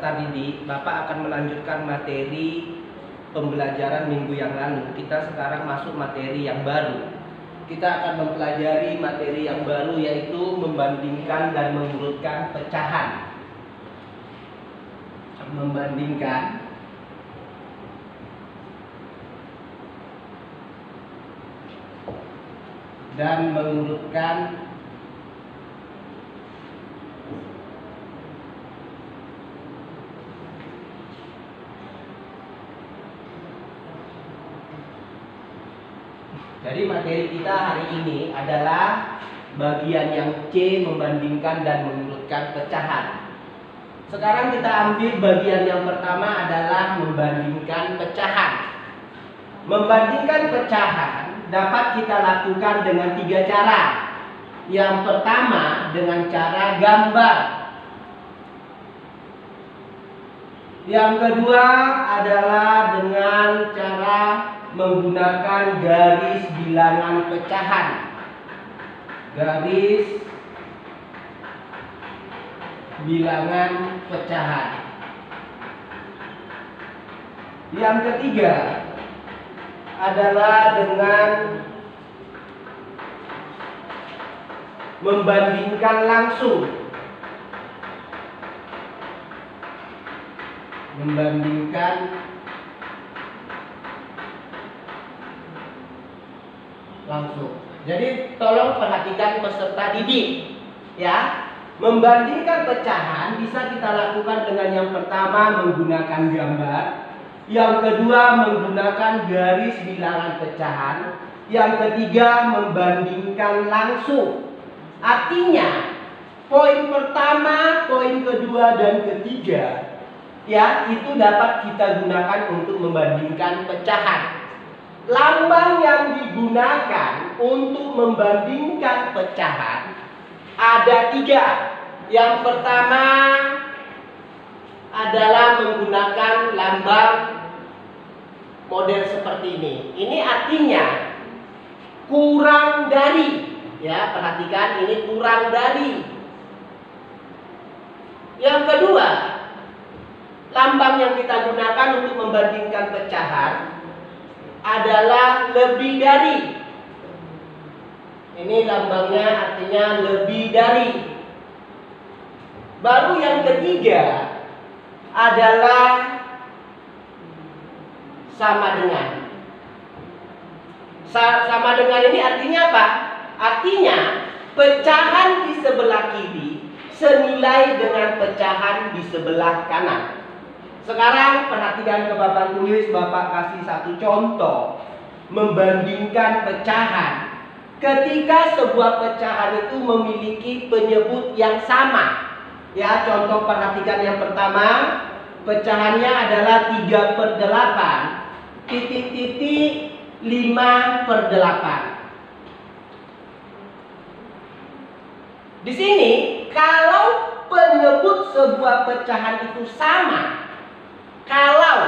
peserta didik, Bapak akan melanjutkan materi pembelajaran minggu yang lalu. Kita sekarang masuk materi yang baru. Kita akan mempelajari materi yang baru, yaitu membandingkan dan mengurutkan pecahan. Membandingkan dan mengurutkan Jadi materi kita hari ini adalah bagian yang C, membandingkan dan mengurutkan pecahan. Sekarang kita ambil bagian yang pertama adalah membandingkan pecahan. Membandingkan pecahan dapat kita lakukan dengan 3 cara. Yang pertama dengan cara gambar. Yang kedua adalah dengan cara menggunakan garis bilangan pecahan. Garis bilangan pecahan. Yang ketiga adalah dengan membandingkan langsung. Membandingkan langsung. Jadi tolong perhatikan peserta didik, ya. Membandingkan pecahan bisa kita lakukan dengan yang pertama menggunakan gambar, yang kedua menggunakan garis bilangan pecahan, yang ketiga membandingkan langsung. Artinya poin pertama, poin kedua dan ketiga, ya, itu dapat kita gunakan untuk membandingkan pecahan. Lambang yang digunakan untuk membandingkan pecahan ada 3. Yang pertama adalah menggunakan lambang model seperti ini. Ini artinya kurang dari, ya, perhatikan ini kurang dari. Yang kedua, lambang yang kita gunakan untuk membandingkan pecahan adalah lebih dari. Ini lambangnya artinya lebih dari. Baru yang ketiga adalah sama dengan. Sama dengan ini artinya apa? Artinya pecahan di sebelah kiri senilai dengan pecahan di sebelah kanan. Sekarang perhatikan ke papan tulis, Bapak kasih satu contoh membandingkan pecahan. Ketika sebuah pecahan itu memiliki penyebut yang sama, ya, contoh perhatikan yang pertama, pecahannya adalah 3/8 titik-titik 5/8. Di sini kalau penyebut sebuah pecahan itu sama, kalau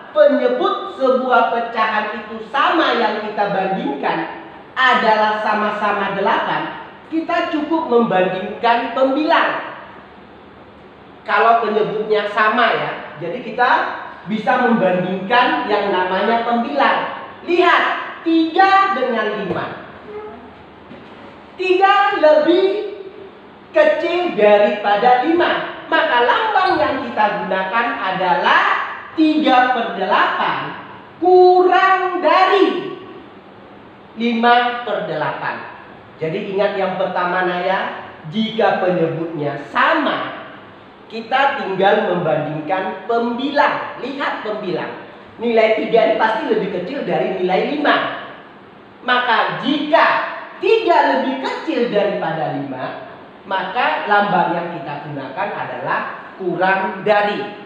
penyebut sebuah pecahan itu sama yang kita bandingkan adalah sama-sama 8, kita cukup membandingkan pembilang. Kalau penyebutnya sama, ya, jadi kita bisa membandingkan yang namanya pembilang. Lihat, 3 dengan 5. 3 lebih kecil daripada 5. Maka lambang yang kita gunakan adalah 3/8 kurang dari 5/8. Jadi ingat yang pertama, Naya, jika penyebutnya sama, kita tinggal membandingkan pembilang. Lihat pembilang. Nilai 3 ini pasti lebih kecil dari nilai 5. Maka jika 3 lebih kecil daripada 5, maka lambang yang kita gunakan adalah kurang dari.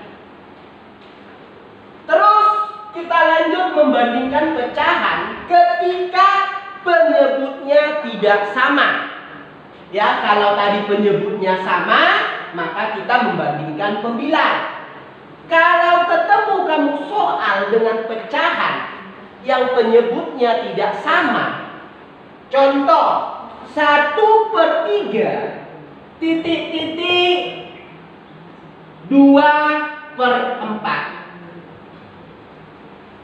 Terus kita lanjut membandingkan pecahan ketika penyebutnya tidak sama. Ya, kalau tadi penyebutnya sama, maka kita membandingkan pembilang. Kalau ketemu kamu soal dengan pecahan yang penyebutnya tidak sama, contoh 1/3 titik-titik 2 4/4.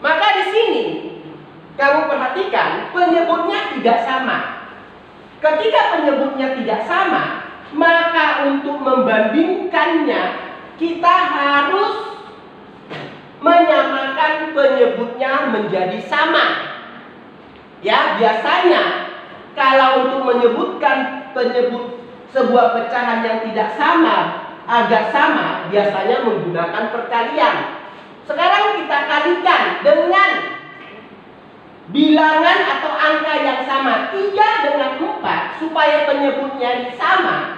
Maka di sini kamu perhatikan penyebutnya tidak sama. Ketika penyebutnya tidak sama, maka untuk membandingkannya kita harus menyamakan penyebutnya menjadi sama. Ya, biasanya kalau untuk menyebutkan penyebut sebuah pecahan yang tidak sama, agak sama, biasanya menggunakan perkalian. Sekarang kita kalikan dengan bilangan atau angka yang sama. 3 dengan 4 supaya penyebutnya sama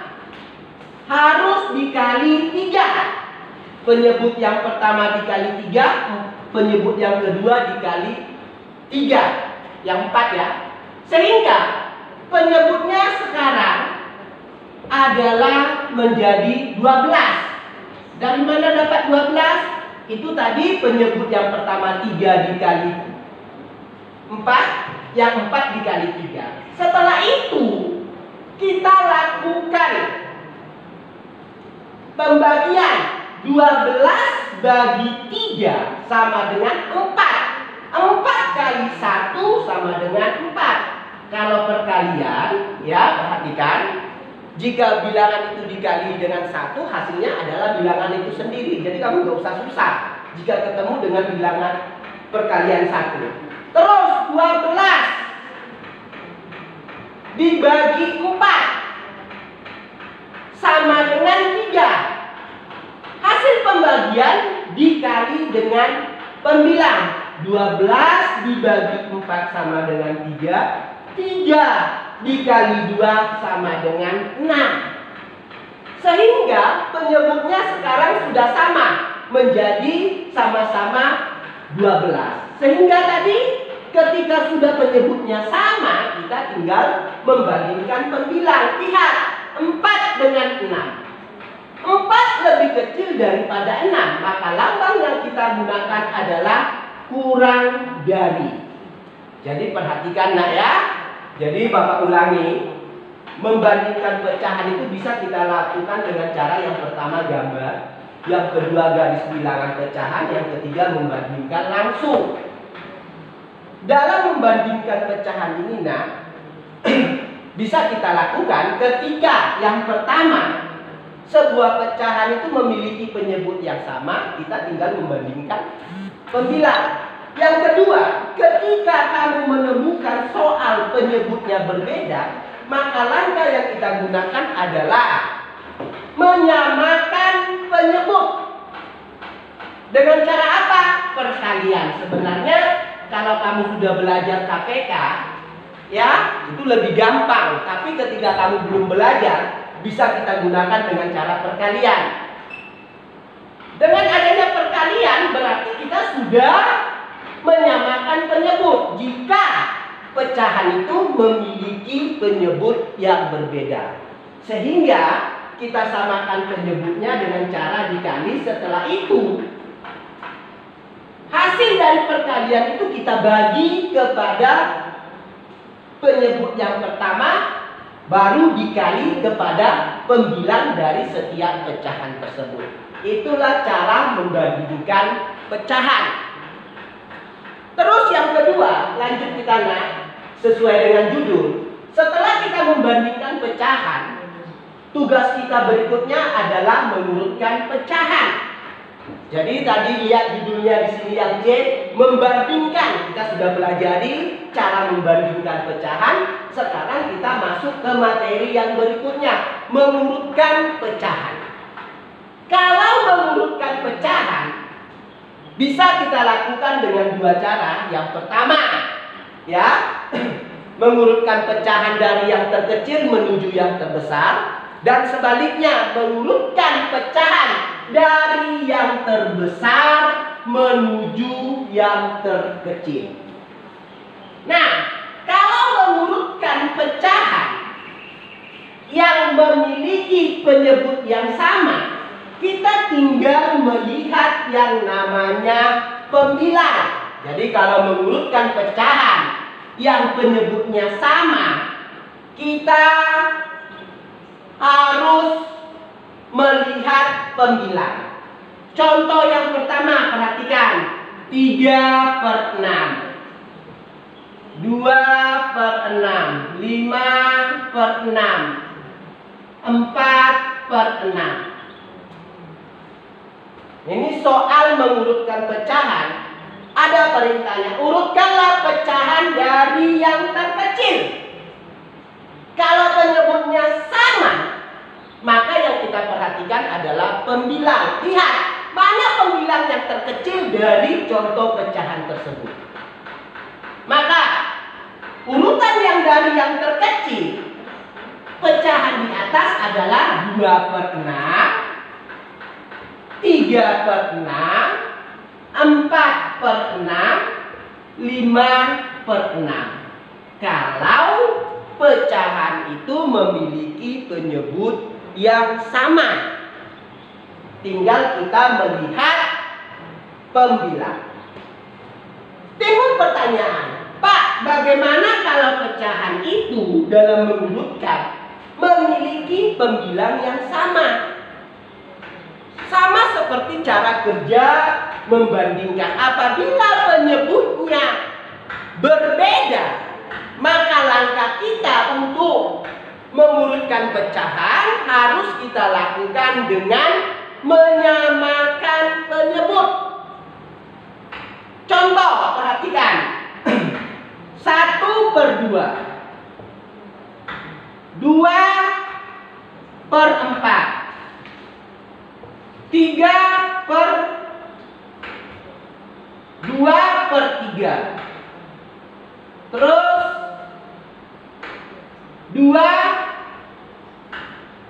harus dikali 3. Penyebut yang pertama dikali 3, penyebut yang kedua dikali 3, yang 4 ya. Sehingga penyebutnya sekarang adalah menjadi 12. Dari mana dapat 12? Itu tadi penyebut yang pertama 3 dikali 4, yang 4 dikali 3. Setelah itu kita lakukan pembagian. 12 bagi 3 sama dengan 4. 4 kali 1 sama dengan 4. Kalau perkalian, ya perhatikan, jika bilangan itu dikali dengan 1, hasilnya adalah bilangan itu sendiri. Jadi kamu gak usah susah jika ketemu dengan bilangan perkalian 1. Terus 12 dibagi 4 sama dengan 3. Hasil pembagian dikali dengan pembilang. 12 dibagi 4 sama dengan 3. 3 dikali 2 sama dengan 6. Sehingga penyebutnya sekarang sudah sama, menjadi sama-sama 12. Sehingga tadi ketika sudah penyebutnya sama, kita tinggal membandingkan pembilang. Lihat, 4 dengan 6. 4 lebih kecil daripada 6, maka lambang yang kita gunakan adalah kurang dari. Jadi perhatikan nak ya. Jadi Bapak ulangi, membandingkan pecahan itu bisa kita lakukan dengan cara yang pertama gambar, yang kedua garis bilangan pecahan, yang ketiga membandingkan langsung. Dalam membandingkan pecahan ini nak, bisa kita lakukan ketika yang pertama sebuah pecahan itu memiliki penyebut yang sama, kita tinggal membandingkan pembilang. Yang kedua, ketika kamu menemukan soal penyebutnya berbeda, maka langkah yang kita gunakan adalah menyamakan penyebut. Dengan cara apa? Perkalian. Sebenarnya kalau kamu sudah belajar KPK, ya, itu lebih gampang. Tapi ketika kamu belum belajar, bisa kita gunakan dengan cara perkalian. Dengan adanya perkalian berarti kita sudah menyamakan penyebut jika pecahan itu memiliki penyebut yang berbeda. Sehingga kita samakan penyebutnya dengan cara dikali. Setelah itu hasil dari perkalian itu kita bagi kepada penyebut yang pertama, baru dikali kepada pembilang dari setiap pecahan tersebut. Itulah cara membandingkan pecahan. Terus yang kedua, lanjut kita naik sesuai dengan judul. Setelah kita membandingkan pecahan, tugas kita berikutnya adalah mengurutkan pecahan. Jadi tadi lihat judulnya di sini yang C, membandingkan. Kita sudah pelajari cara membandingkan pecahan. Sekarang kita masuk ke materi yang berikutnya, mengurutkan pecahan. Kalau mengurutkan pecahan bisa kita lakukan dengan dua cara. Yang pertama, ya, mengurutkan pecahan dari yang terkecil menuju yang terbesar, dan sebaliknya mengurutkan pecahan dari yang terbesar menuju yang terkecil. Nah, kalau mengurutkan pecahan yang memiliki penyebut yang sama, kita tinggal melihat yang namanya pembilang. Jadi kalau mengurutkan pecahan yang penyebutnya sama, kita harus melihat pembilang. Contoh yang pertama, perhatikan. 3/6, 2/6, 5/6, 4/6. Ini soal mengurutkan pecahan. Ada perintahnya, urutkanlah pecahan dari yang terkecil. Kalau penyebutnya sama, maka yang kita perhatikan adalah pembilang. Lihat, mana pembilang yang terkecil dari contoh pecahan tersebut. Maka, urutan yang dari yang terkecil, pecahan di atas adalah 2/6, 3/6, 4/6, 5/6. Kalau pecahan itu memiliki penyebut yang sama, tinggal kita melihat pembilang. Timbul pertanyaan, Pak, bagaimana kalau pecahan itu dalam mengurutkan memiliki pembilang yang sama? Sama seperti cara kerja membandingkan. Apabila penyebutnya berbeda, maka langkah kita untuk mengurutkan pecahan harus kita lakukan dengan menyamakan penyebut. Contoh, perhatikan. 1/2, 2/4, 3/2/3, terus 2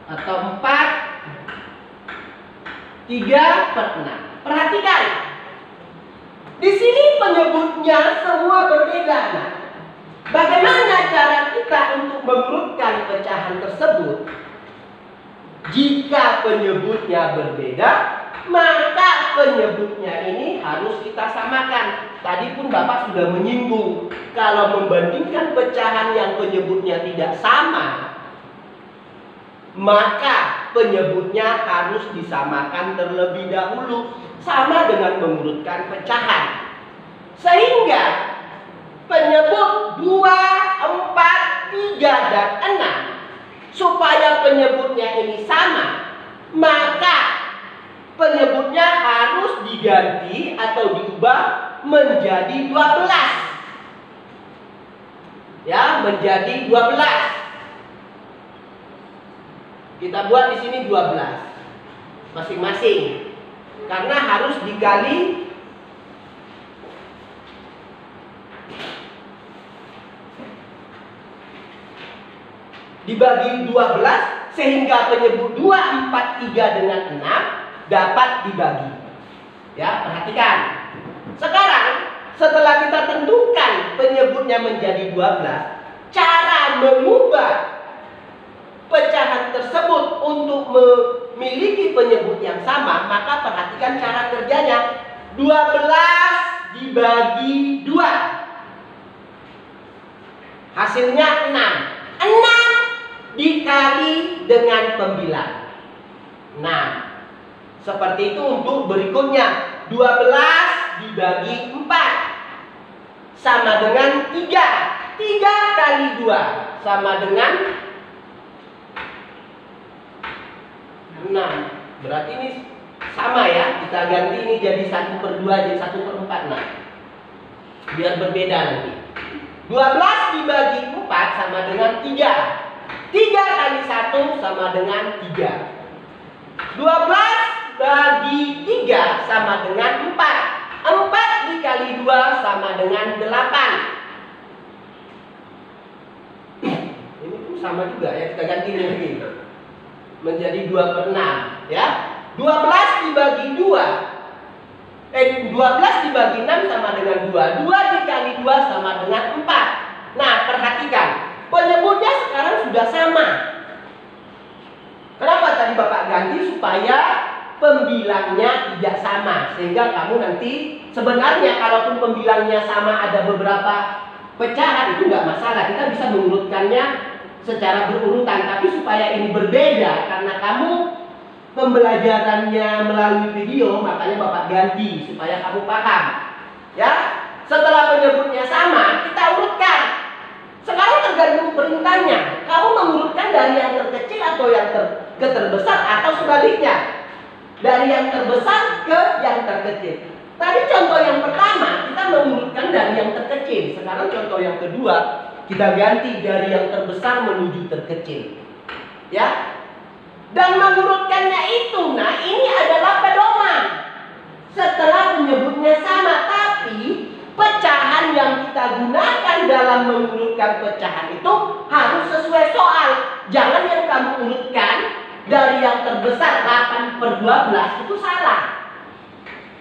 atau 4, 3/6. Perhatikan, di sini penyebutnya semua berbeda. Nah, bagaimana cara kita untuk mengurutkan pecahan tersebut? Jika penyebutnya berbeda, maka penyebutnya ini harus kita samakan. Tadi pun Bapak sudah menyinggung, kalau membandingkan pecahan yang penyebutnya tidak sama, maka penyebutnya harus disamakan terlebih dahulu. Sama dengan mengurutkan pecahan. Sehingga penyebut 2, 4, 3, dan 6, supaya penyebutnya ini sama, maka penyebutnya harus diganti atau diubah menjadi 12. Ya, menjadi 12. Kita buat di sini 12 masing-masing. Karena harus dikali dibagi 12, sehingga penyebut 2, 4, 3 dengan 6 dapat dibagi. Ya, perhatikan. Sekarang setelah kita tentukan penyebutnya menjadi 12, cara mengubah pecahan tersebut untuk memiliki penyebut yang sama, maka perhatikan cara kerjanya. 12 dibagi 2, hasilnya 6. 6 dikali dengan pembilang 6. Seperti itu untuk berikutnya. 12 dibagi 4 sama dengan 3. 3 kali 2 sama dengan 6. Berarti ini sama ya. Kita ganti ini jadi 1/2 jadi 1/4. Nah, biar berbeda nanti. 12 dibagi 4 sama dengan 3. 3 kali 1 sama dengan 3. 12 bagi 3 sama dengan 4. 4 dikali 2 sama dengan 8. Ini pun sama juga ya. Kita ganti ini lagi menjadi 2/6 ya. 12 dibagi 2 12 dibagi 6 sama dengan 2. 2 dikali 2 sama dengan 4. Nah, perhatikan, penyebutnya sekarang sudah sama. Kenapa tadi Bapak ganti? Supaya pembilangnya tidak sama, sehingga kamu nanti sebenarnya kalaupun pembilangnya sama ada beberapa pecahan itu nggak masalah, kita bisa mengurutkannya secara berurutan. Tapi supaya ini berbeda karena kamu pembelajarannya melalui video, makanya Bapak ganti supaya kamu paham. Ya, setelah penyebutnya sama, kita urutkan. Sekarang tergantung perintahnya. Kamu mengurutkan dari yang terkecil atau yang ke terbesar atau sebaliknya. Dari yang terbesar ke yang terkecil. Tadi contoh yang pertama kita mengurutkan dari yang terkecil. Sekarang contoh yang kedua kita ganti dari yang terbesar menuju terkecil. Ya. Dan mengurutkannya itu, nah ini adalah pedoman. Setelah penyebutnya sama, tapi pecahan yang kita gunakan dalam mengurutkan pecahan itu harus sesuai soal. Jangan yang kamu urutkan dari yang terbesar 8/12 itu salah.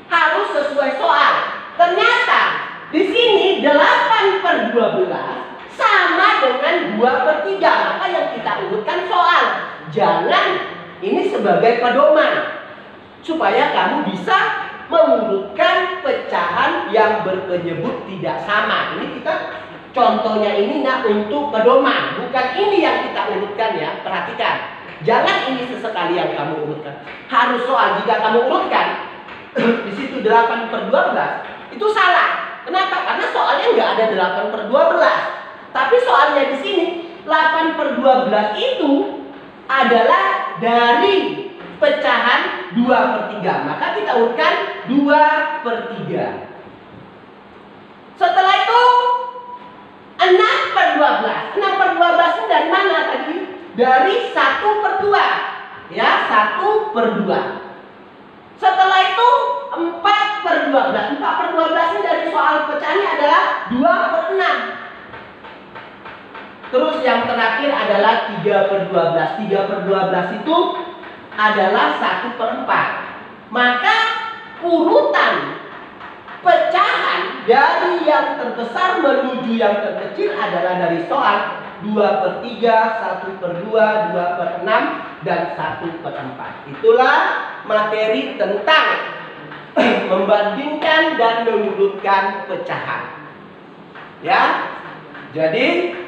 Harus sesuai soal. Ternyata di sini 8/12 sama dengan 2/3. Maka yang kita urutkan soal. Jangan ini sebagai pedoman supaya kamu bisa mengurutkan pecahan yang berpenyebut tidak sama. Ini kita contohnya ini nah untuk pedoman, bukan ini yang kita urutkan ya. Perhatikan, jangan ini sesekali yang kamu urutkan. Harus soal. Jika kamu urutkan di situ 8/12 itu salah. Kenapa? Karena soalnya nggak ada 8/12. Tapi soalnya di sini 8/12 itu adalah dari pecahan 2/3. Maka kita urutkan 2/3. Setelah itu 6/12. 6/12 ini dari mana tadi? Dari 1/2. Ya, 1/2. Setelah itu 4/12. 4/12 ini dari soal pecahannya adalah 2/6. Terus yang terakhir adalah 3/12. 3/12 itu adalah 1/4. Maka urutan pecahan dari yang terbesar menuju yang terkecil adalah dari soal 2/3, 1/2, 2/6, dan 1/4. Itulah materi tentang membandingkan dan mengurutkan pecahan. Ya, jadi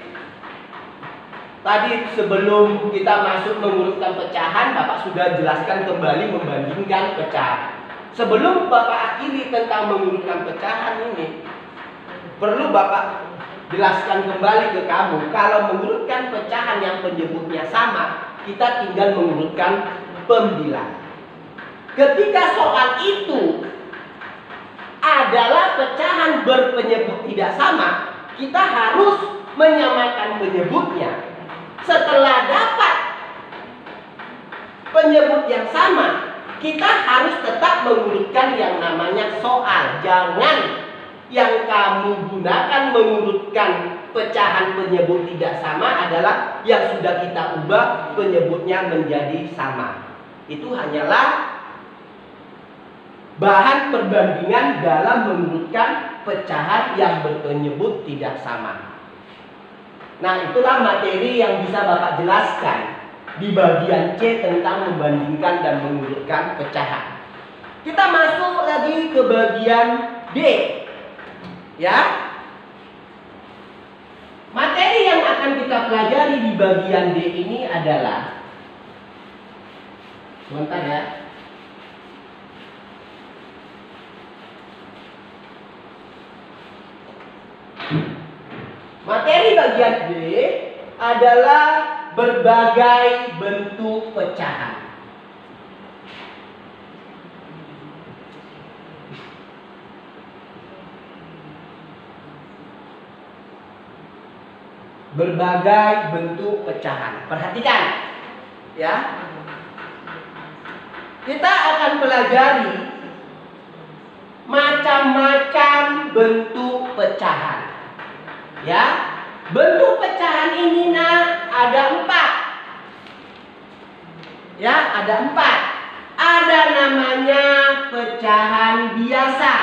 tadi sebelum kita masuk mengurutkan pecahan, Bapak sudah jelaskan kembali membandingkan pecahan. Sebelum Bapak akhiri tentang mengurutkan pecahan ini, perlu Bapak jelaskan kembali ke kamu. Kalau mengurutkan pecahan yang penyebutnya sama, kita tinggal mengurutkan pembilang. Ketika soal itu adalah pecahan berpenyebut tidak sama, kita harus menyamakan penyebutnya. Setelah dapat penyebut yang sama, kita harus tetap mengurutkan yang namanya soal. Jangan yang kamu gunakan mengurutkan pecahan penyebut tidak sama adalah yang sudah kita ubah penyebutnya menjadi sama. Itu hanyalah bahan perbandingan dalam mengurutkan pecahan yang berpenyebut tidak sama. Nah, itulah materi yang bisa Bapak jelaskan di bagian C tentang membandingkan dan mengurutkan pecahan. Kita masuk lagi ke bagian D. Ya. Materi yang akan kita pelajari di bagian D ini adalah, sebentar ya. Materi bagian D adalah berbagai bentuk pecahan. Berbagai bentuk pecahan. Perhatikan, ya. Kita akan pelajari macam-macam bentuk pecahan. Ya, bentuk pecahan ini ada 4. Ya, ada 4. Ada namanya pecahan biasa.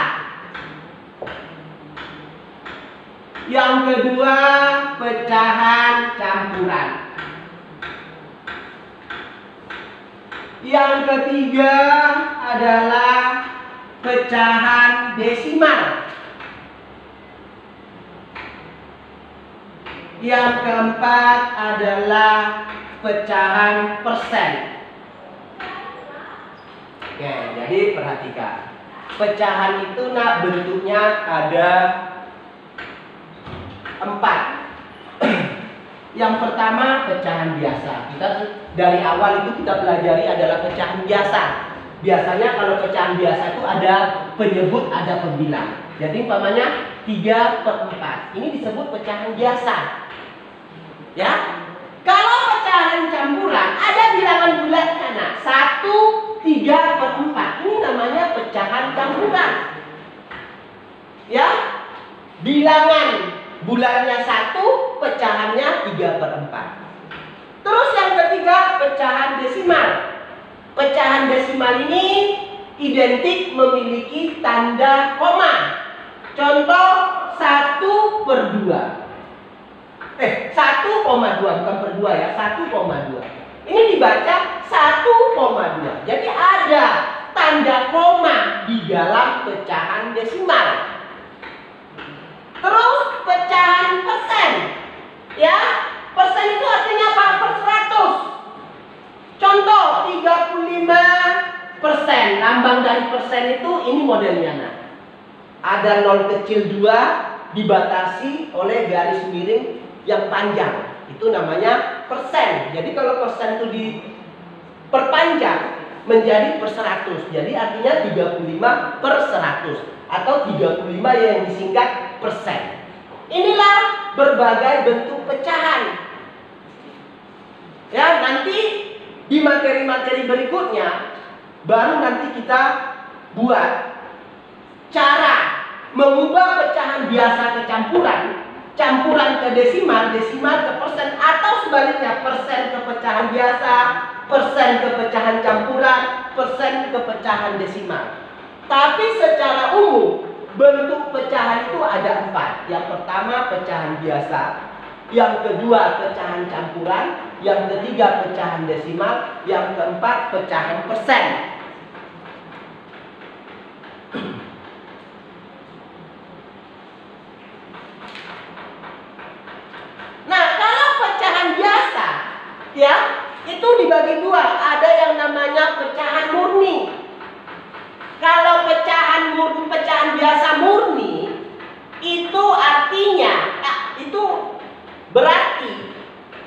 Yang kedua, pecahan campuran. Yang ketiga adalah pecahan desimal. Yang keempat adalah pecahan persen. Oke, jadi perhatikan. Pecahan itu nak bentuknya ada 4. Yang pertama pecahan biasa. Kita dari awal itu kita pelajari adalah pecahan biasa. Biasanya kalau pecahan biasa itu ada penyebut, ada pembilang. Jadi umpamanya 3/4. Ini disebut pecahan biasa. Ya. Kalau pecahan campuran ada bilangan bulatnya. Nah, 1, 3/4. Ini namanya pecahan campuran. Ya. Bilangan bulatnya 1, pecahannya 3/4. Terus yang ketiga pecahan desimal. Pecahan desimal ini identik memiliki tanda koma. Contoh 1/2. 1,2 bukan per 2 ya, 1,2. Ini dibaca 1,2. Jadi ada tanda koma di dalam pecahan desimal. Terus pecahan persen. Ya, persen itu artinya apa? Per 100. Contoh 35%. Lambang dari persen itu ini modelnya. Nah, ada 0 kecil 2 dibatasi oleh garis miring yang panjang. Itu namanya persen. Jadi kalau persen itu diperpanjang menjadi per 100. Jadi artinya 35/100 atau 35 yang disingkat persen. Inilah berbagai bentuk pecahan. Ya, nanti di materi-materi berikutnya baru nanti kita buat cara mengubah pecahan biasa ke campuran, campuran ke desimal, desimal ke persen, atau sebaliknya persen ke pecahan biasa, persen ke pecahan campuran, persen ke pecahan desimal. Tapi secara umum bentuk pecahan itu ada 4. Yang pertama pecahan biasa, yang kedua pecahan campuran, yang ketiga pecahan desimal, yang keempat pecahan persen. Nah, kalau pecahan biasa ya, itu dibagi 2. Ada yang namanya pecahan murni. Kalau pecahan biasa murni itu artinya itu berarti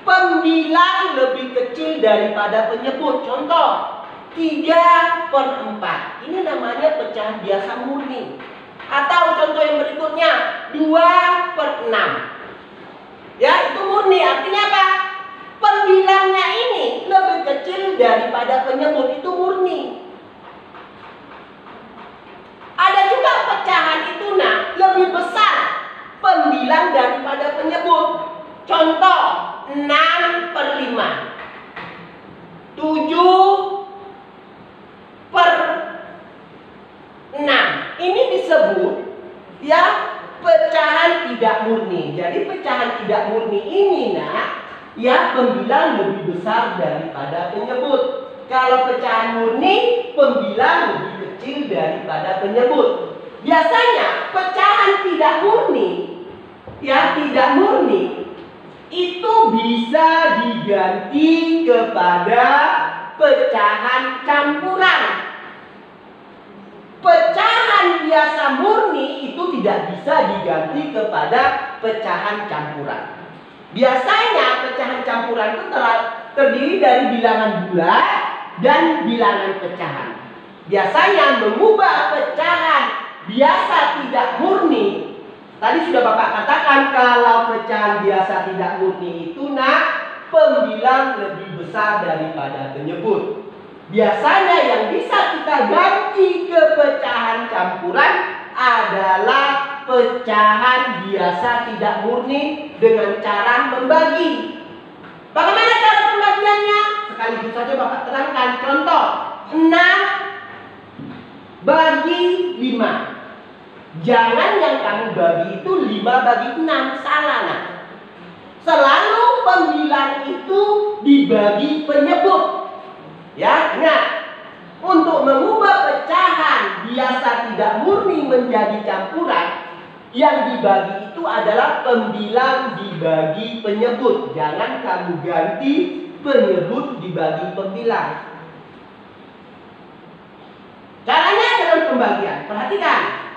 pembilang lebih kecil daripada penyebut. Contoh 3/4. Ini namanya pecahan biasa murni. Atau contoh yang berikutnya 2/6. Ya, itu murni. Artinya apa? Pembilangnya ini lebih kecil daripada penyebut. Itu murni. Ada juga pecahan itu lebih besar pembilang daripada penyebut. Contoh 6/5, 7/6. Ini disebut ya pecahan tidak murni. Jadi pecahan tidak murni ini ya pembilang lebih besar daripada penyebut. Kalau pecahan murni pembilang lebih kecil daripada penyebut. Biasanya pecahan tidak murni ya tidak murni itu bisa diganti kepada pecahan campuran. Pecahan biasa murni itu tidak bisa diganti kepada pecahan campuran. Biasanya pecahan campuran itu terdiri dari bilangan bulat dan bilangan pecahan. Biasanya mengubah pecahan biasa tidak murni. Tadi sudah Bapak katakan kalau pecahan biasa tidak murni itu pembilang lebih besar daripada penyebut. Biasanya yang bisa kita ganti ke pecahan campuran adalah pecahan biasa tidak murni dengan cara membagi. Bagaimana cara pembagiannya? Sekaligus saja Bapak terangkan. Contoh 6/5. Jangan yang kamu bagi itu 5/6. Salah Selalu pembilang itu dibagi penyebut. Ya, ingat. Untuk mengubah pecahan biasa tidak murni menjadi campuran, yang dibagi itu adalah pembilang dibagi penyebut. Jangan kamu ganti penyebut dibagi pembilang. pembagian. Perhatikan.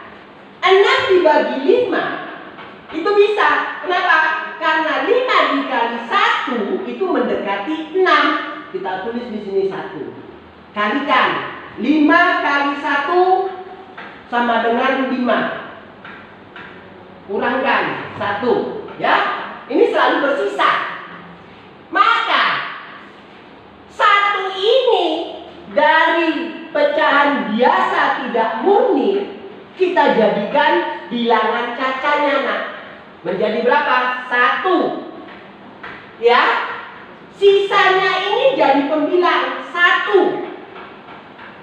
6 dibagi 5 itu bisa. Kenapa? Karena 5 dikali 1 itu mendekati 6. Kita tulis di sini 1. Kalikan. 5 kali 1 sama dengan 5. Kurangkan 1. Ya. Ini selalu bersisa. Maka 1 ini dari pecahan biasa tidak murni kita jadikan bilangan cacanya, nak. Menjadi berapa? 1. Ya. Sisanya ini jadi pembilang 1.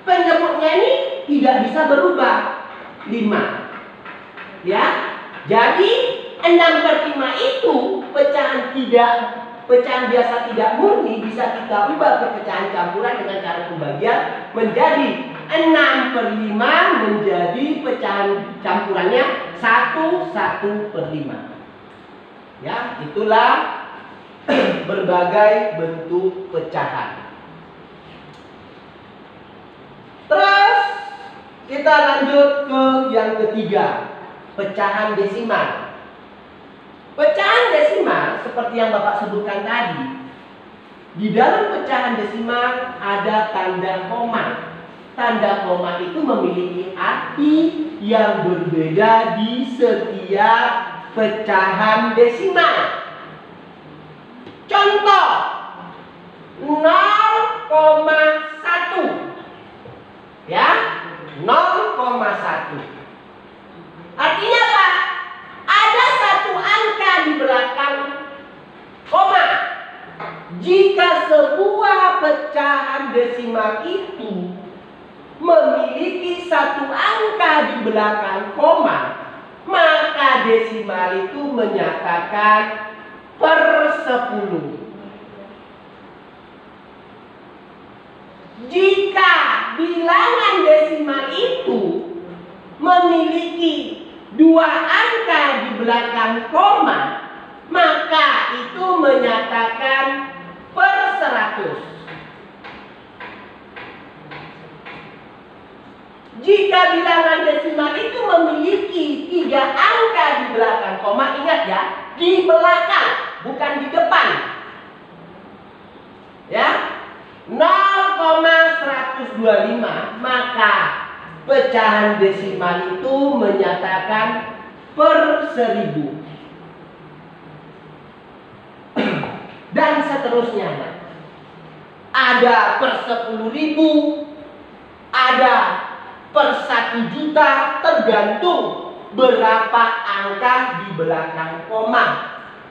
Penyebutnya ini tidak bisa berubah 5. Ya. Jadi 6/5 itu pecahan biasa tidak murni bisa kita ubah ke pecahan campuran dengan cara pembagian menjadi 6/5 menjadi pecahan campurannya 1/5. Ya, itulah berbagai bentuk pecahan. Terus kita lanjut ke yang ketiga, pecahan desimal. Pecahan desimal seperti yang Bapak sebutkan tadi, di dalam pecahan desimal ada tanda koma. Tanda koma itu memiliki arti yang berbeda di setiap pecahan desimal. Contoh 0,1. Ya, 0,1. Artinya apa? Ada satu angka di belakang koma. Jika sebuah pecahan desimal itu memiliki satu angka di belakang koma, maka desimal itu menyatakan per 10. Jika bilangan desimal itu memiliki 2 angka di belakang koma, maka itu menyatakan per 100. Jika bilangan desimal itu memiliki 3 angka di belakang koma, ingat ya, di belakang, bukan di depan. Ya, 0,125, maka pecahan desimal itu menyatakan per 1000. Dan seterusnya. Ada per 10.000, ada per 1 juta, tergantung berapa angka di belakang koma.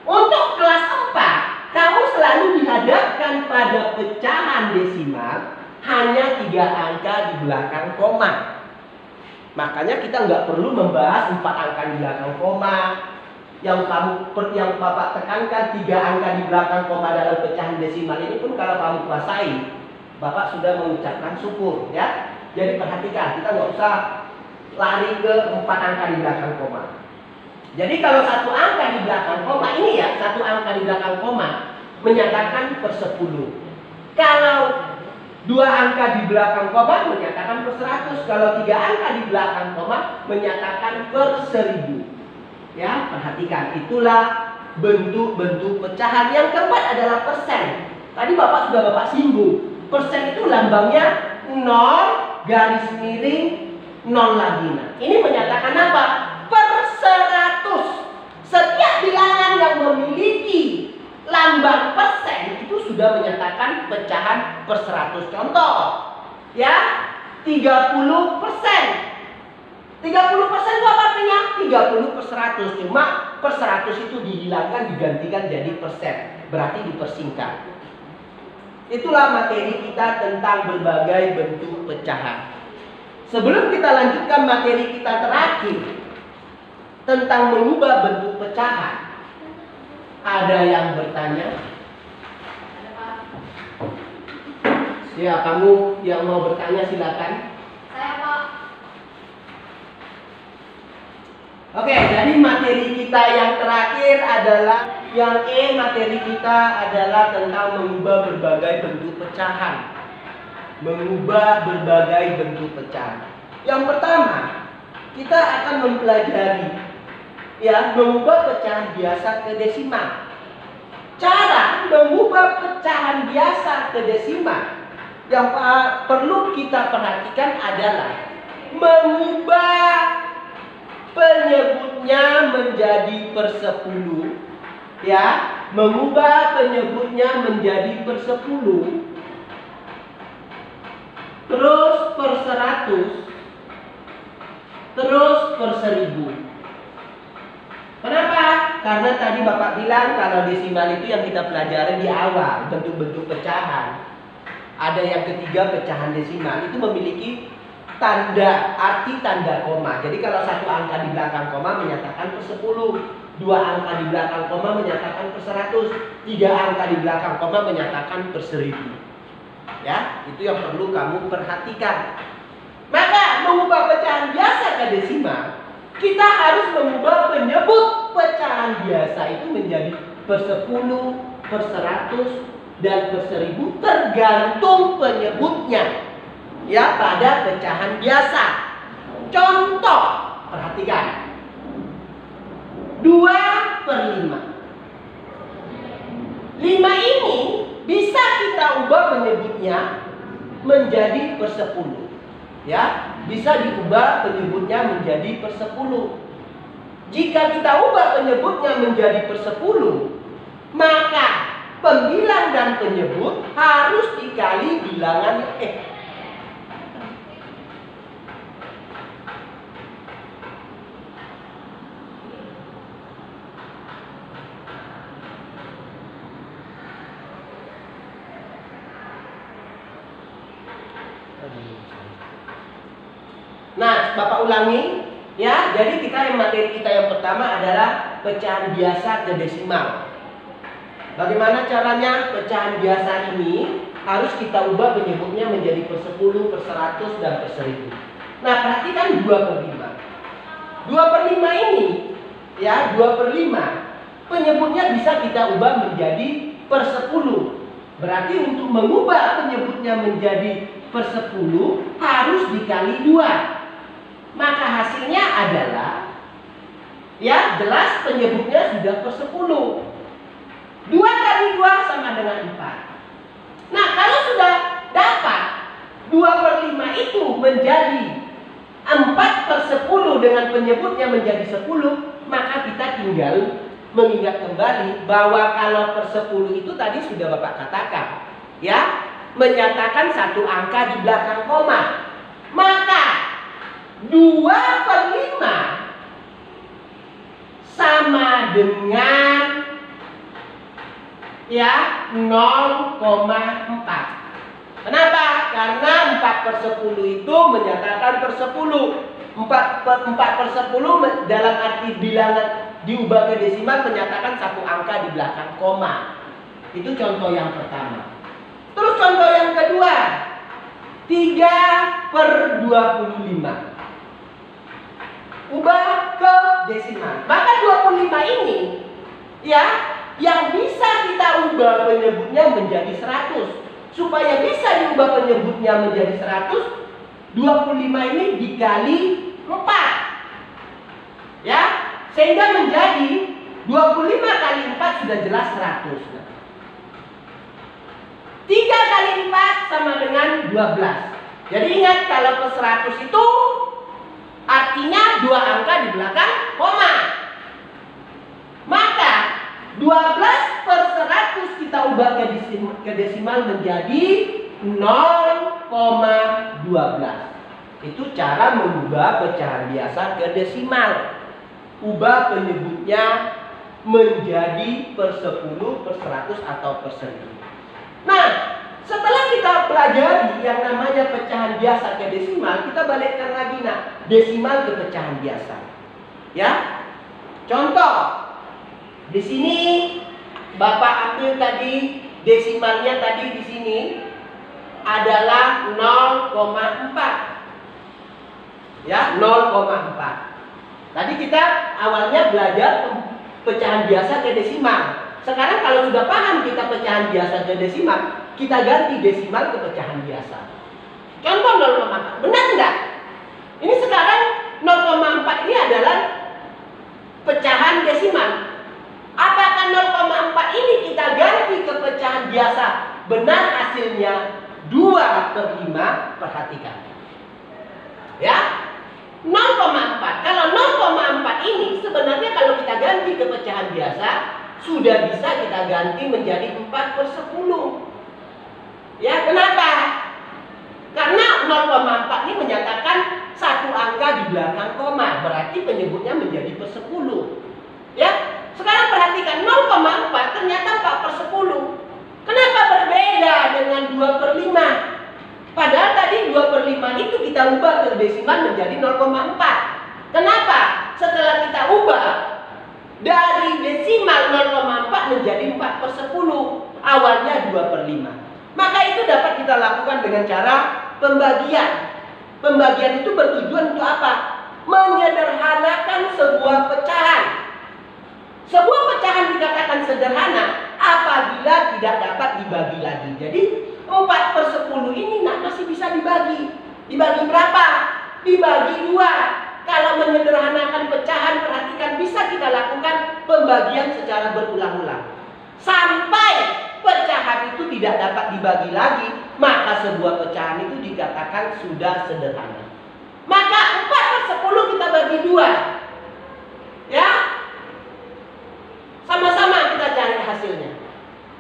Untuk kelas 4, kamu selalu dihadapkan pada pecahan desimal hanya 3 angka di belakang koma. Makanya kita nggak perlu membahas 4 angka di belakang koma. Yang Bapak tekankan 3 angka di belakang koma dalam pecahan desimal ini pun kalau kamu kuasai, Bapak sudah mengucapkan syukur, ya. Jadi perhatikan, kita nggak usah lari ke 4 angka di belakang koma. Jadi kalau 1 angka di belakang koma ini ya, 1 angka di belakang koma menyatakan per 10. Kalau 2 angka di belakang koma menyatakan per 100. Kalau 3 angka di belakang koma menyatakan per 1000. Ya, perhatikan, itulah bentuk-bentuk pecahan. Yang keempat adalah persen. Tadi Bapak sudah singgung. Persen itu lambangnya 0 garis miring 0 lagi. Nah, ini menyatakan apa? Per 100. Setiap bilangan yang memiliki lambang persen itu sudah menyatakan pecahan per 100. Contoh, ya, 30%. 30% itu apa artinya? 30 per 100. Cuma per 100 itu dihilangkan, digantikan jadi persen. Berarti dipersingkat. Itulah materi kita tentang berbagai bentuk pecahan. Sebelum kita lanjutkan materi kita terakhir tentang mengubah bentuk pecahan, ada yang bertanya? Ya, kamu yang mau bertanya silakan. Saya, Pak. Oke, jadi materi kita yang terakhir adalah yang materi kita adalah tentang mengubah berbagai bentuk pecahan. Mengubah berbagai bentuk pecahan. Yang pertama, kita akan mempelajari ya mengubah pecahan biasa ke desimal. Cara mengubah pecahan biasa ke desimal yang perlu kita perhatikan adalah mengubah penyebutnya menjadi persepuluh, ya, mengubah penyebutnya menjadi persepuluh, terus per 100, terus per 1000. Kenapa? Karena tadi Bapak bilang kalau desimal itu yang kita pelajari di awal, bentuk-bentuk pecahan. Ada yang ketiga pecahan desimal itu memiliki arti tanda koma. Jadi kalau satu angka di belakang koma menyatakan per 10, dua angka di belakang koma menyatakan per 100, tiga angka di belakang koma menyatakan per 1000. Ya, itu yang perlu kamu perhatikan. Maka mengubah pecahan biasa ke desimal, kita harus mengubah penyebut pecahan biasa itu menjadi per 10, per 100, dan per 1000 tergantung penyebutnya. Ya, pada pecahan biasa. Contoh, perhatikan. 2/5. 5 ini bisa kita ubah penyebutnya menjadi per 10. Ya, bisa diubah penyebutnya menjadi per 10. Jika kita ubah penyebutnya menjadi per 10, maka pembilang dan penyebut harus dikali bilangan Nah, Bapak ulangi ya. Jadi materi kita yang pertama adalah pecahan biasa ke desimal. Bagaimana caranya? Pecahan biasa ini harus kita ubah penyebutnya menjadi per 10, per 100, dan per 1000. Nah, perhatikan 2/5. 2/5 ini ya, 2/5 penyebutnya bisa kita ubah menjadi per 10. Berarti untuk mengubah penyebutnya menjadi per 10 harus dikali 2. Maka hasilnya adalah ya jelas penyebutnya sudah per 10. 2 kali 2 sama dengan 4. Nah, kalau sudah dapat 2/5 itu menjadi 4/10 dengan penyebutnya menjadi 10, maka kita tinggal mengingat kembali bahwa kalau per 10 itu tadi sudah Bapak katakan, ya, menyatakan satu angka di belakang koma. Maka 2/5 sama dengan ya 0,4. Kenapa? Karena 4/10 itu menyatakan per 10. 4/10 dalam arti bilangan diubah ke desimal menyatakan satu angka di belakang koma. Itu contoh yang pertama. Terus contoh yang kedua, 3/25. Ubah ke desimal. Maka 25 ini ya yang bisa kita ubah penyebutnya menjadi 100. Supaya bisa diubah penyebutnya menjadi 100, 25 ini dikali 4. Ya, sehingga menjadi 25 kali 4 sudah jelas 100. 3 kali 4 sama dengan 12. Jadi ingat, kalau ke 100 itu artinya dua angka di belakang koma. Maka 12/100 kita ubah ke desimal menjadi 0,12. Itu cara mengubah pecahan biasa ke desimal. Ubah penyebutnya menjadi per 10, per 100, atau per 1000. Nah, setelah kita pelajari yang namanya pecahan biasa ke desimal, kita balikkan lagi desimal ke pecahan biasa. Ya. Contoh, di sini Bapak ambil tadi desimalnya tadi di sini adalah 0,4. Ya, 0,4. Tadi kita awalnya belajar pecahan biasa ke desimal. Sekarang kalau sudah paham kita pecahan biasa ke desimal, kita ganti desimal ke pecahan biasa. Contoh 0,4. Benar enggak? Ini sekarang 0,4 ini adalah pecahan desimal. Apakah 0,4 ini kita ganti ke pecahan biasa? Benar hasilnya 2/5. Perhatikan. Ya. 0,4. Kalau 0,4 ini sebenarnya kalau kita ganti ke pecahan biasa, sudah bisa kita ganti menjadi 4/10. Ya, kenapa? Karena 0,4 ini menyatakan satu angka di belakang koma, berarti penyebutnya menjadi per10. Ya, sekarang perhatikan 0,4 ternyata 4/10. Kenapa berbeda dengan 2/5? Padahal tadi 2/5 itu kita ubah ke desimal menjadi 0,4. Kenapa? Setelah kita ubah dari desimal 0,4 menjadi 4/10, awalnya 2/5. Maka itu dapat kita lakukan dengan cara pembagian. Pembagian itu bertujuan untuk apa? Menyederhanakan sebuah pecahan. Sebuah pecahan dikatakan sederhana apabila tidak dapat dibagi lagi. Jadi 4/10 ini masih bisa dibagi. Dibagi berapa? Dibagi 2. Kalau menyederhanakan pecahan, perhatikan, bisa kita lakukan pembagian secara berulang-ulang. Sampai pecahan itu tidak dapat dibagi lagi, maka sebuah pecahan itu dikatakan sudah sederhana. Maka 4/10 kita bagi 2. Ya. Sama-sama kita cari hasilnya.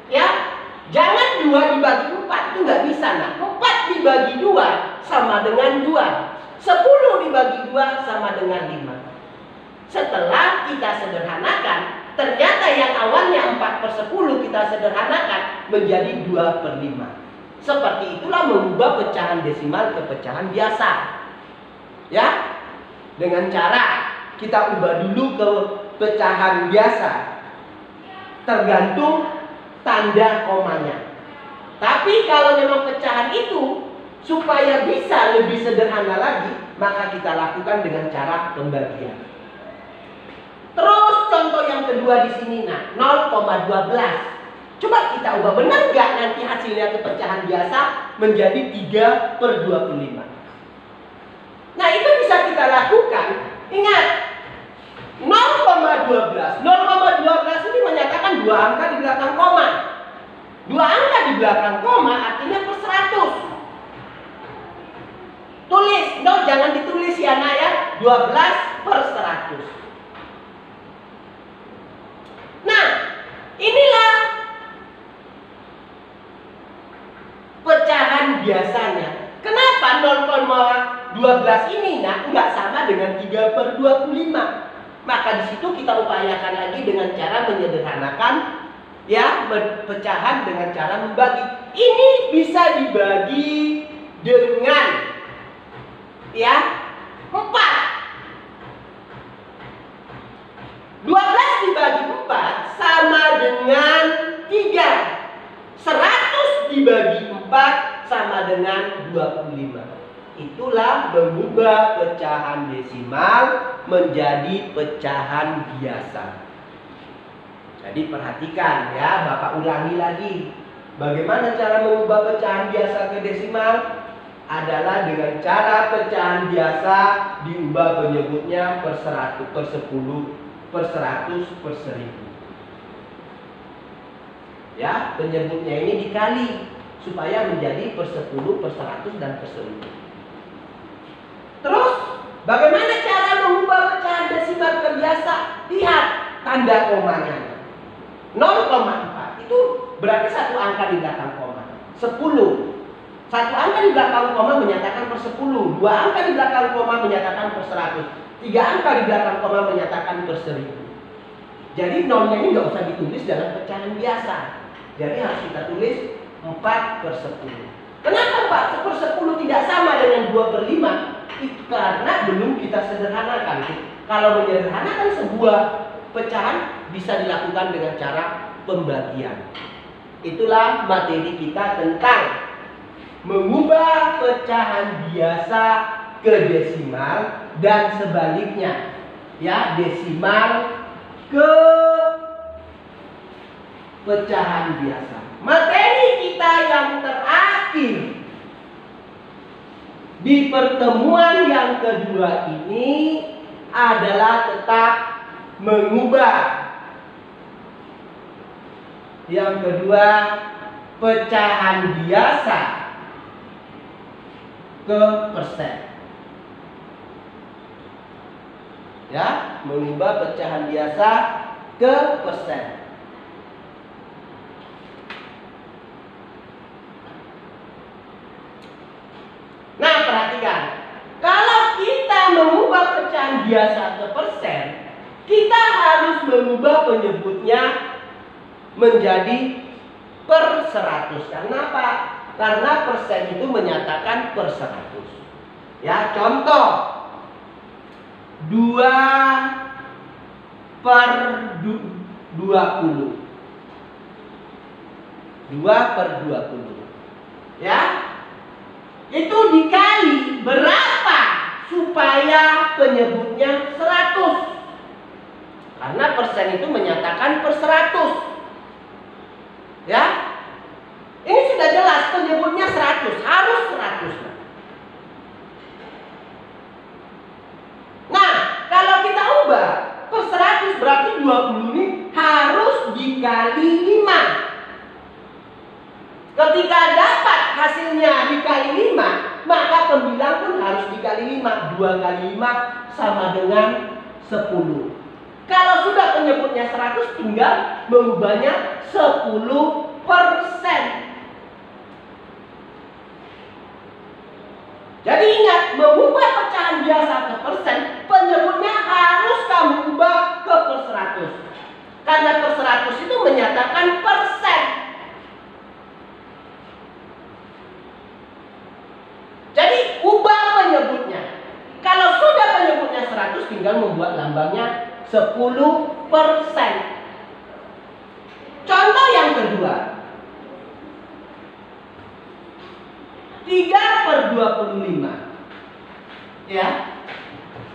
Ya. Jangan 2 dibagi 4, itu nggak bisa. Nah, 4 dibagi 2 sama dengan 2. 10 dibagi 2 sama dengan 5. Setelah kita sederhanakan, ternyata yang awalnya 4/10 kita sederhanakan menjadi 2/5. Seperti itulah mengubah pecahan desimal ke pecahan biasa. Ya, dengan cara kita ubah dulu ke pecahan biasa, tergantung tanda komanya. Tapi kalau memang pecahan itu supaya bisa lebih sederhana lagi, maka kita lakukan dengan cara pembagian. Terus contoh yang kedua di sini, 0,12. Coba kita ubah, benar nggak nanti hasilnya ke pecahan biasa menjadi 3/25. Nah, itu bisa kita lakukan. Ingat, 0,12. 0,12 ini menyatakan 2 angka di belakang koma. 2 angka di belakang koma artinya per 100. Tulis, jangan ditulis ya nak ya, 12/100. Nah, inilah pecahan biasanya. Kenapa 0,12 ini nggak sama dengan 3/25? Maka di situ kita upayakan lagi dengan cara menyederhanakan ya pecahan dengan cara membagi. Ini bisa dibagi dengan ya 4. 12 dibagi 4 sama dengan 3. 100 dibagi 4 sama dengan 25. Itulah mengubah pecahan desimal menjadi pecahan biasa. Jadi perhatikan ya, Bapak ulangi lagi. Bagaimana cara mengubah pecahan biasa ke desimal? Adalah dengan cara pecahan biasa diubah penyebutnya per 100, per 10, per 100, per 1000. Ya, penyebutnya ini dikali supaya menjadi per 10, per 100, dan per 1000. Terus, bagaimana cara mengubah pecahan desimal ke biasa? Lihat tanda komanya. 0,4 itu berarti satu angka di belakang koma. 10. Satu angka di belakang koma menyatakan per 10. 2 angka di belakang koma menyatakan per 100. 3 angka di belakang koma menyatakan per 1000. Jadi nolnya ini nggak usah ditulis dalam pecahan biasa. Jadi harus kita tulis 4/10. Kenapa 4/10 tidak sama dengan 2/5? Itu karena belum kita sederhanakan. Kalau menyederhanakan sebuah pecahan bisa dilakukan dengan cara pembagian. Itulah materi kita tentang mengubah pecahan biasa ke desimal dan sebaliknya. Ya, desimal ke pecahan biasa. Materi kita yang terakhir di pertemuan yang kedua ini adalah tetap mengubah. Yang kedua, pecahan biasa ke persen. Ya, mengubah pecahan biasa ke persen. Nah, perhatikan. Kalau kita mengubah pecahan biasa ke persen, kita harus mengubah penyebutnya menjadi per 100. Karena apa? Karena persen itu menyatakan per 100. Ya, contoh 2 per 20. 2 per 20. Ya. Itu dikali berapa supaya penyebutnya 100. Karena persen itu menyatakan per 100. Ya. Ini sudah jelas penyebutnya 100, harus 100. Nah, kalau kita ubah per 100 berarti 20 ini harus dikali 5. Ketika dapat hasilnya dikali 5, maka pembilang pun harus dikali 5. 2 kali 5 sama dengan 10. Kalau sudah penyebutnya 100, tinggal mengubahnya 10%. Jadi ingat, mengubah pecahan biasa ke persen, penyebutnya harus kamu ubah ke per 100. Karena per 100 itu menyatakan persen. Jadi ubah penyebutnya. Kalau sudah penyebutnya 100, tinggal membuat lambangnya 10%. Contoh yang kedua, 3 per 25. Ya.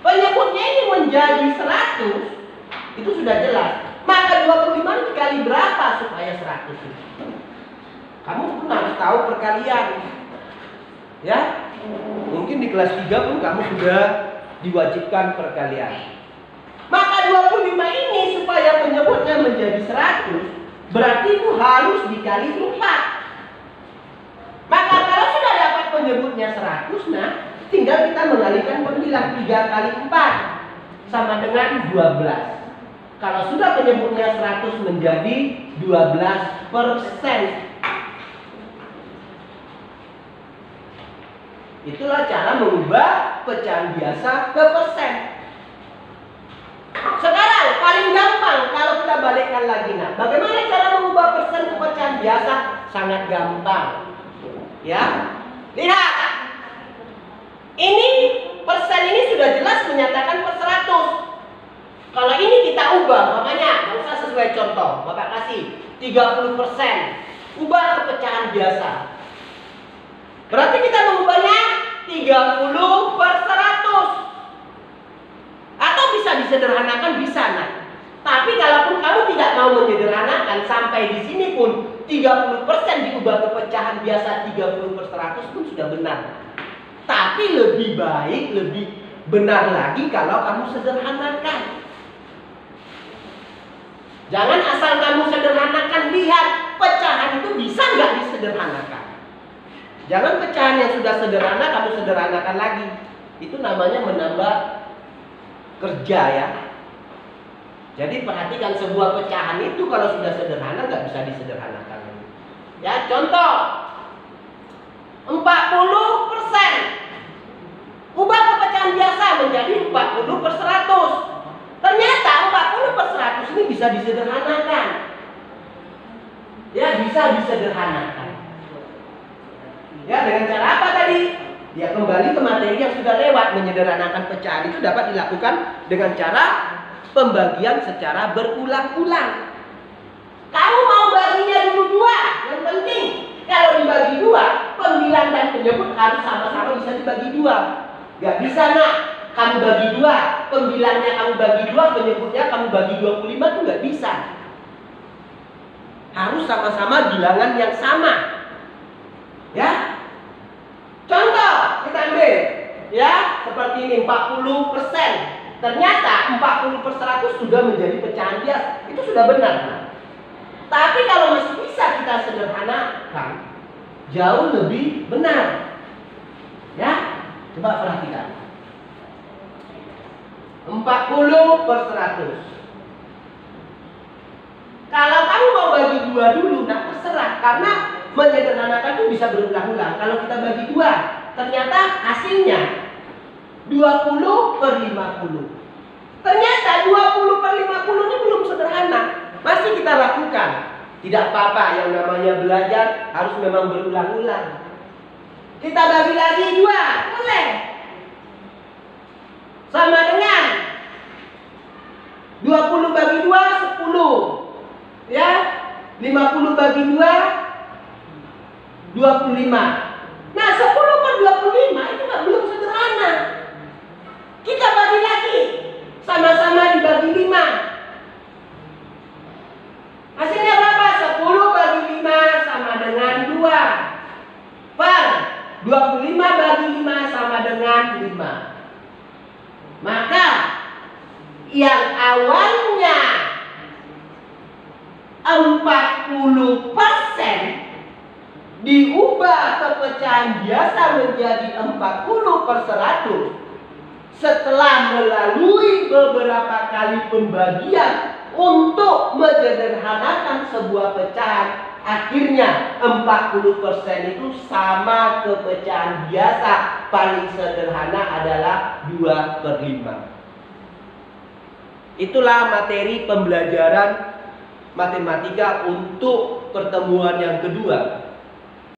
Penyebutnya ini menjadi 100, itu sudah jelas. Maka 25 dikali berapa supaya 100 itu? Kamu pun harus tahu perkalian. Ya. Mungkin di kelas 3 pun kamu sudah diwajibkan perkalian. Maka 25 ini supaya penyebutnya menjadi 100, berarti itu harus dikali 4. Maka kalau sudah dapat penyebutnya 100, nah tinggal kita mengalihkan pembilang 3 kali 4 sama dengan 12. Kalau sudah penyebutnya 100 menjadi 12%. Itulah cara mengubah pecahan biasa ke persen. Sekarang paling gampang kalau kita balikkan lagi. Nah, bagaimana cara mengubah persen ke pecahan biasa? Sangat gampang. Ya, lihat. Ini persen ini sudah jelas menyatakan per 100. Kalau ini kita ubah, makanya nggak usah sesuai contoh. Bapak kasih 30%. Ubah ke pecahan biasa. Berarti kita mengubahnya 30 per 100. Atau bisa disederhanakan, bisa. Nah, tapi kalaupun kamu tidak mau menyederhanakan, sampai di sini pun 30% diubah ke pecahan biasa 30 per 100 pun sudah benar. Tapi lebih baik, lebih benar lagi kalau kamu sederhanakan. Jangan asal kamu sederhanakan, lihat pecahan itu bisa nggak disederhanakan. Jangan pecahan yang sudah sederhana kamu sederhanakan lagi. Itu namanya menambah kerja ya. Jadi perhatikan, sebuah pecahan itu kalau sudah sederhana nggak bisa disederhanakan. Ya, contoh 40%. Ubah ke pecahan biasa menjadi 40 per 100. Ternyata 40 per 100 ini bisa disederhanakan. Ya, bisa disederhanakan. Ya, dengan cara apa tadi? Dia kembali ke materi yang sudah lewat. Menyederhanakan pecahan itu dapat dilakukan dengan cara pembagian secara berulang-ulang. Kamu mau baginya dulu 2. Yang penting kalau dibagi 2, pembilang dan penyebut harus sama-sama bisa dibagi 2. Gak bisa nak, kamu bagi 2, pembilangnya kamu bagi 2, penyebutnya kamu bagi 25, itu gak bisa. Harus sama-sama bilangan yang sama. Ya. Contoh, kita ambil seperti ini 40%. Ternyata 40/100 sudah menjadi pecahan biasa. Itu sudah benar. Tapi kalau masih bisa kita sederhanakan, jauh lebih benar. Ya, coba perhatikan. 40/100. Kalau kamu mau bagi 2 dulu, nah terserah. Karena menyederhanakan itu bisa berulang-ulang. Kalau kita bagi 2, ternyata hasilnya 20/50. Ternyata 20/50 ini belum sederhana. Masih kita lakukan. Tidak apa-apa, yang namanya belajar harus memang berulang-ulang. Kita bagi lagi 2, boleh. Sama dengan 20 bagi 2, 10. Ya, 50 bagi 2, 25. Nah, 10/25 itu belum sederhana. Kita bagi lagi. Sama-sama dibagi 5. Hasilnya berapa? 10 bagi 5 sama dengan 2. Per 25 bagi 5 sama dengan 5. Maka yang awalnya 40% diubah ke pecahan biasa menjadi 40/100 setelah melalui beberapa kali pembagian untuk menyederhanakan sebuah pecahan. Akhirnya 40% itu sama ke pecahan biasa. Paling sederhana adalah 2/5. Itulah materi pembelajaran matematika untuk pertemuan yang kedua.